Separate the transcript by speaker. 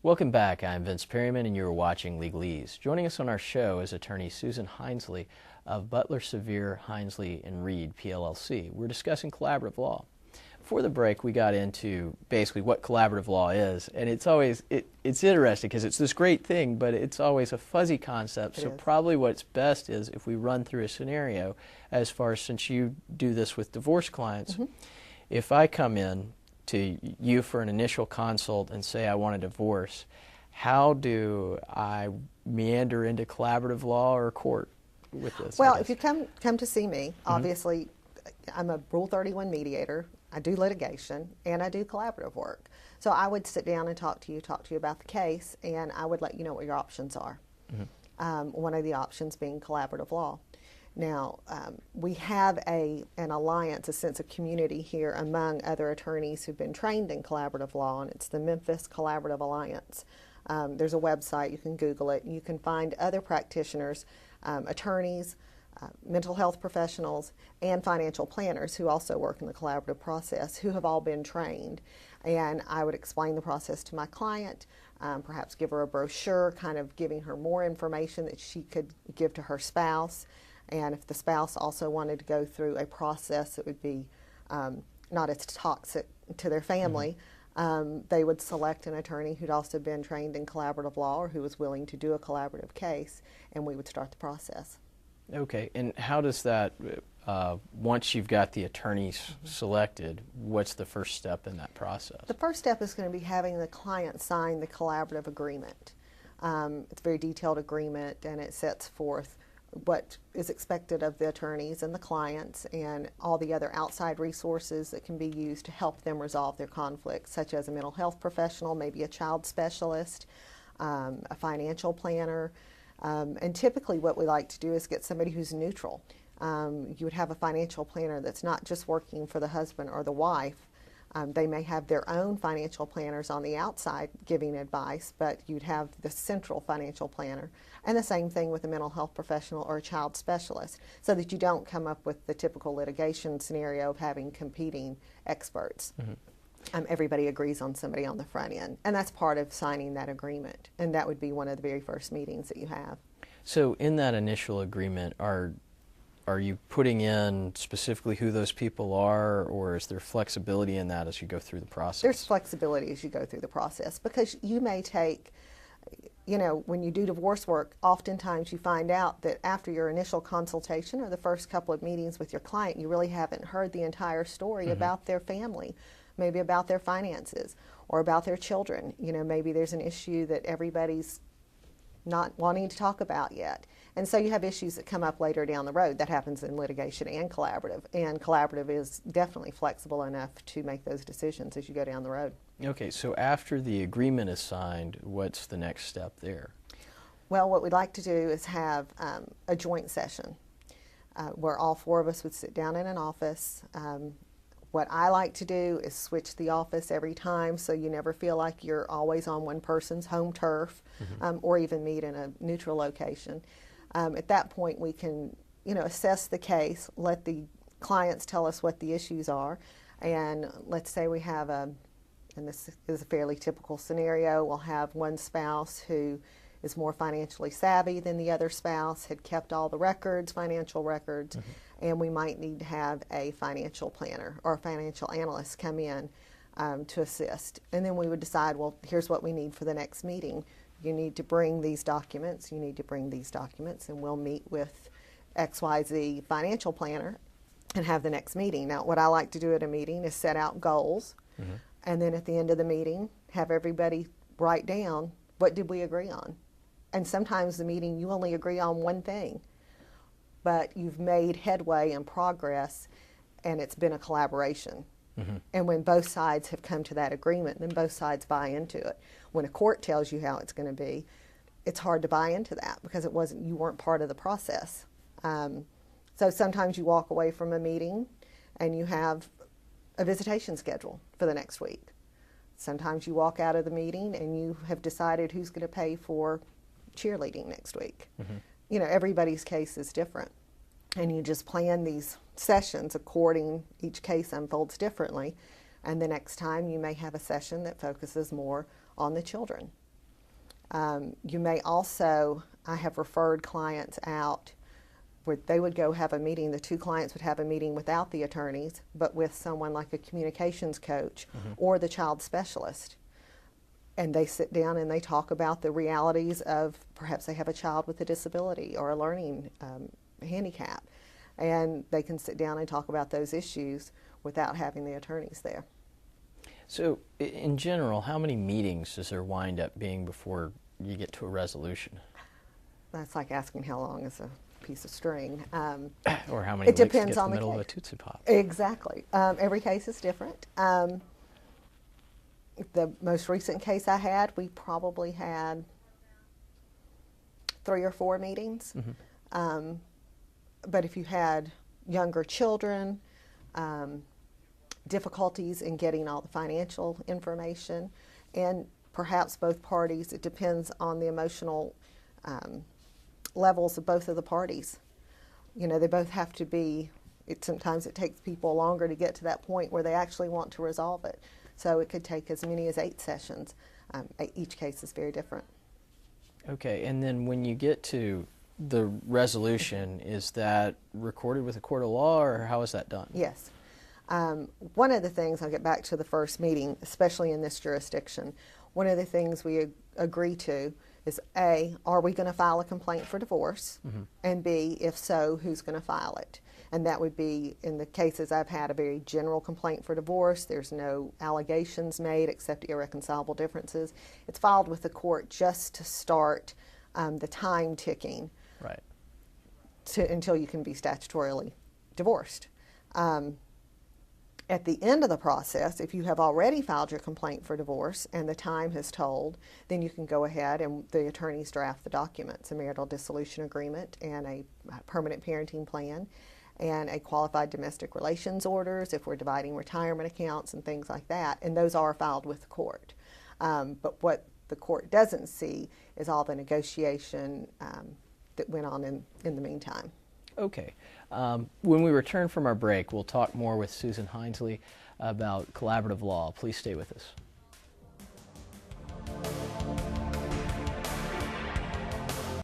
Speaker 1: Welcome back. I'm Vincent Perryman, and you're watching Legalese. Joining us on our show is attorney Susan Hinesley of Butler, Sevier, Hinesley & Reed, PLLC. We're discussing collaborative law. Before the break, we got into basically what collaborative law is, and it's always it's interesting because it's this great thing, but it's always a fuzzy concept. So probably what's best is if we run through a scenario, as far as since you do this with divorce clients, if I come in to you for an initial consult and say I want a divorce, how do I meander into collaborative law or court with this?
Speaker 2: Well, if you come to see me, obviously I'm a Rule 31 mediator, I do litigation, and I do collaborative work. So I would sit down and talk to you about the case, and I would let you know what your options are. One of the options being collaborative law. Now, we have an alliance, a sense of community here among other attorneys who've been trained in collaborative law, and it's the Memphis Collaborative Alliance. There's a website, you can Google it, and you can find other practitioners, attorneys, mental health professionals, and financial planners who also work in the collaborative process, who have all been trained. And I would explain the process to my client, perhaps give her a brochure, kind of giving her more information that she could give to her spouse. And if the spouse also wanted to go through a process that would be not as toxic to their family, they would select an attorney who'd also been trained in collaborative law or who was willing to do a collaborative case, and we would start the process.
Speaker 1: Okay, and how does that, once you've got the attorneys selected, what's the first step in that process? The
Speaker 2: first step is going to be having the client sign the collaborative agreement. It's a very detailed agreement, and it sets forth what is expected of the attorneys and the clients and all the other outside resources that can be used to help them resolve their conflicts, such as a mental health professional, maybe a child specialist, a financial planner. And typically what we like to do is get somebody who's neutral. You would have a financial planner that's not just working for the husband or the wife. They may have their own financial planners on the outside giving advice, but you'd have the central financial planner. And the same thing with a mental health professional or a child specialist, so that you don't come up with the typical litigation scenario of having competing experts. Everybody agrees on somebody on the front end, and that's part of signing that agreement, and that would be one of the very first meetings that you have.
Speaker 1: So in that initial agreement, are you putting in specifically who those people are, or is there flexibility in that as you go through the process?
Speaker 2: There's flexibility as you go through the process, because you may take, you know, when you do divorce work, oftentimes you find out that after your initial consultation or the first couple of meetings with your client, you really haven't heard the entire story about their family, maybe about their finances or about their children. You know, maybe there's an issue that everybody's not wanting to talk about yet. And so you have issues that come up later down the road. That happens in litigation and collaborative is definitely flexible enough to make those decisions as you go down the road.
Speaker 1: Okay, so after the agreement is signed, what's the next step there?
Speaker 2: Well, what we'd like to do is have a joint session where all four of us would sit down in an office. What I like to do is switch the office every time, so you never feel like you're always on one person's home turf, or even meet in a neutral location. At that point, we can, you know, assess the case, let the clients tell us what the issues are, and let's say we have and this is a fairly typical scenario, we'll have one spouse who is more financially savvy than the other spouse, had kept all the records, financial records, and we might need to have a financial planner or a financial analyst come in to assist. And then we would decide, well, here's what we need for the next meeting. You need to bring these documents, you need to bring these documents, and we'll meet with XYZ financial planner and have the next meeting. Now, what I like to do at a meeting is set out goals, and then at the end of the meeting, have everybody write down, what did we agree on? And sometimes the meeting, you only agree on one thing, but you've made headway and progress, and it's been a collaboration. And when both sides have come to that agreement, then both sides buy into it. When a court tells you how it's going to be, it's hard to buy into that because you weren't part of the process. So sometimes you walk away from a meeting and you have a visitation schedule for the next week. Sometimes you walk out of the meeting and you have decided who's going to pay for cheerleading next week. You know, everybody's case is different. And you just plan these sessions according, each case unfolds differently. And the next time you may have a session that focuses more on the children. You may also, I have referred clients out where they would go have a meeting, the two clients would have a meeting without the attorneys, but with someone like a communications coach or the child specialist. And they sit down and they talk about the realities of perhaps they have a child with a disability or a learning handicap. And they can sit down and talk about those issues without having the attorneys there.
Speaker 1: So, in general, how many meetings does there wind up being before you get to a resolution?
Speaker 2: That's like asking how long is a piece of string.
Speaker 1: Or how many
Speaker 2: it
Speaker 1: weeks to
Speaker 2: depends
Speaker 1: get to
Speaker 2: on
Speaker 1: the
Speaker 2: the
Speaker 1: middle
Speaker 2: case.
Speaker 1: of a Tootsie Pop?
Speaker 2: Exactly. Every case is different. The most recent case I had, we probably had 3 or 4 meetings. But if you had younger children, difficulties in getting all the financial information, and perhaps both parties, it depends on the emotional levels of both of the parties. You know, they both have to be, sometimes it takes people longer to get to that point where they actually want to resolve it. So it could take as many as 8 sessions. Each case is very different.
Speaker 1: Okay, and then when you get to the resolution, is that recorded with a court of law, or how is that done?
Speaker 2: Yes. One of the things, I'll get back to the first meeting, especially in this jurisdiction, one of the things we agree to is A, are we going to file a complaint for divorce? And B, if so, who's going to file it? And that would be, in the cases I've had, a very general complaint for divorce. There's no allegations made except irreconcilable differences. It's filed with the court just to start the time ticking.
Speaker 1: Right.
Speaker 2: Until you can be statutorily divorced. At the end of the process, if you have already filed your complaint for divorce and the time has told, then you can go ahead and the attorneys draft the documents, a marital dissolution agreement and a permanent parenting plan and a qualified domestic relations orders if we're dividing retirement accounts and things like that, and those are filed with the court. But what the court doesn't see is all the negotiation that went on in the meantime.
Speaker 1: Okay. When we return from our break, we'll talk more with Susan Hinesley about collaborative law. Please stay with us.